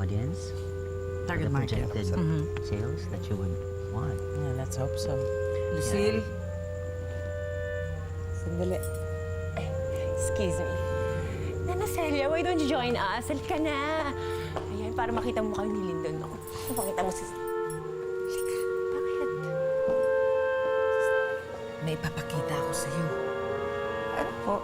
audience, Target the market. projected sales that you would want. Yeah, let's hope so. Lucille? Sandali. Excuse me. Nana Celia, why don't you join us? Halika na. Ayan, para makita mo kami ni Lyndon. Ako, makita mo si... Halika. Bakit? May ipapakita ako sa'yo. Ano po?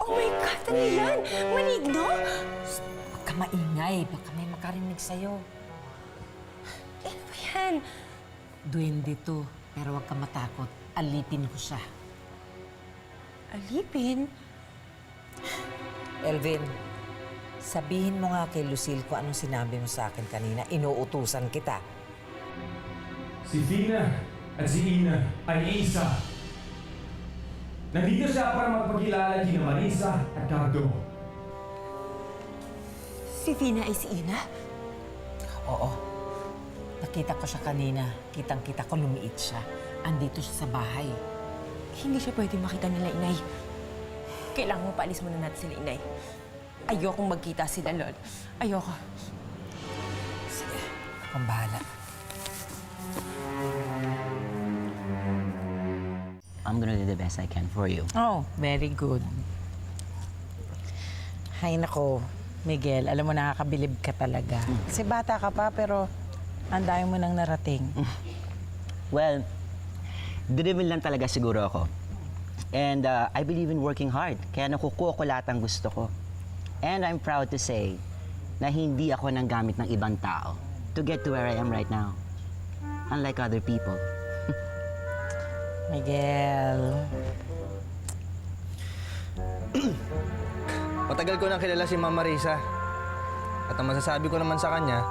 Oh my God! Ano yan? Maligno? Huwag ka maingay. Baka may makarinig sa'yo. Ano ba yan? Duwende to. Pero huwag ka matakot. Alipin ko siya. Alipin? Elvin, sabihin mo nga kay Lucille kung anong sinabi mo sa akin kanina. Inuutusan kita. Si Fina at si Ina ay isa. Nandito siya para magpakilala kina Marisa at Cardo. Si Fina ay si Ina? Oo. Nakita ko siya kanina. Kitang-kita ko lumiit siya. Andito siya sa bahay. Hindi siya pwede makita nila, Inay. Kailangan mo paalis muna natin sila, Inay. Ayokong magkita sila, Lol. Ayoko. Sige, akong bahala. I'm gonna do the best I can for you. Oh, very good. Hay nako, Miguel, alam mo nakakabilib ka talaga. Kasi bata ka pa, pero ang dami mo nang narating. Well, driven lang talaga siguro ako. And I believe in working hard. Kaya nakukuha ko lahat ang gusto ko. And I'm proud to say na hindi ako nanggamit ng ibang tao to get to where I am right now. Unlike other people. Miguel. Matagal ko nang kilala si Mama Marisa. At ang masasabi ko naman sa kanya,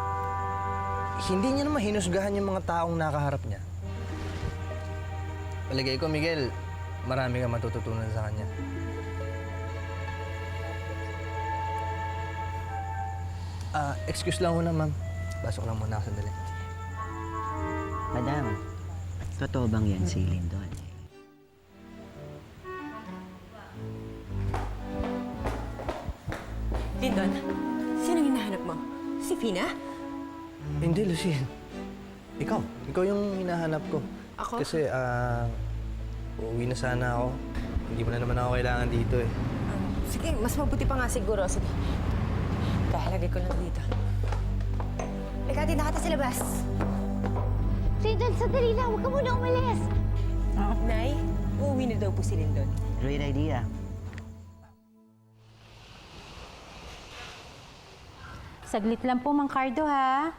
hindi niya naman hinusgahan yung mga taong nakaharap niya. Palagay ko, Miguel, marami kang matututunan sa kanya. Excuse lang muna, ma'am. Pasok lang muna ako sandali. Madam, totoo bang yan si Lyndon? Lyndon, sinong hinahanap mo? Si Fina? Hindi, Lucille. Ikaw. Ikaw yung hinahanap ko. Ako? Kasi, uuwi na sana ako. Hindi mo na naman ako kailangan dito eh. Sige, mas mabuti pa nga siguro. Sige. Kahalagay ko lang dito. Halika, din nakata sa labas. Lyndon, sandali lang. Huwag ka muna umalis. Nay, uuwi na daw po si Lyndon. Great idea. Saglit lang po, Mang Cardo, ha?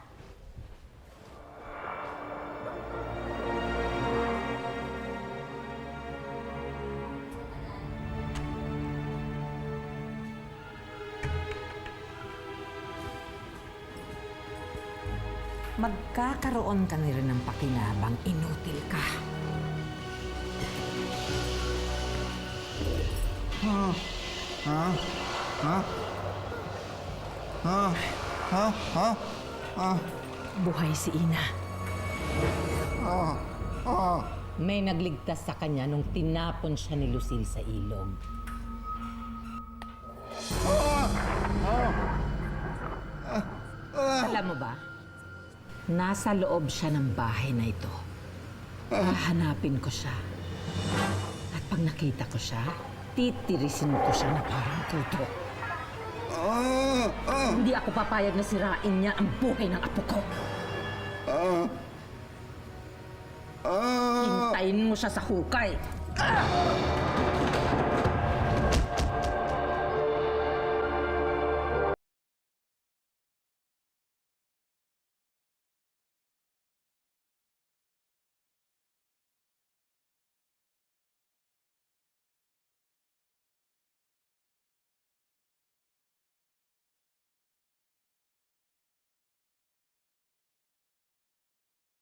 Magkakaroon ka na rin ng pakinabang. Inutil ka. Buhay si Ina. May nagligtas sa kanya nung tinapon siya ni Lucille sa ilog. Alam mo ba? Nasa loob siya ng bahay na ito. Hahanapin ko siya. At pag nakita ko siya, titirisin ko siya na parang kuto. Hindi ako papayag na sirain niya ang buhay ng apo ko. Hintayin mo siya sa hukay.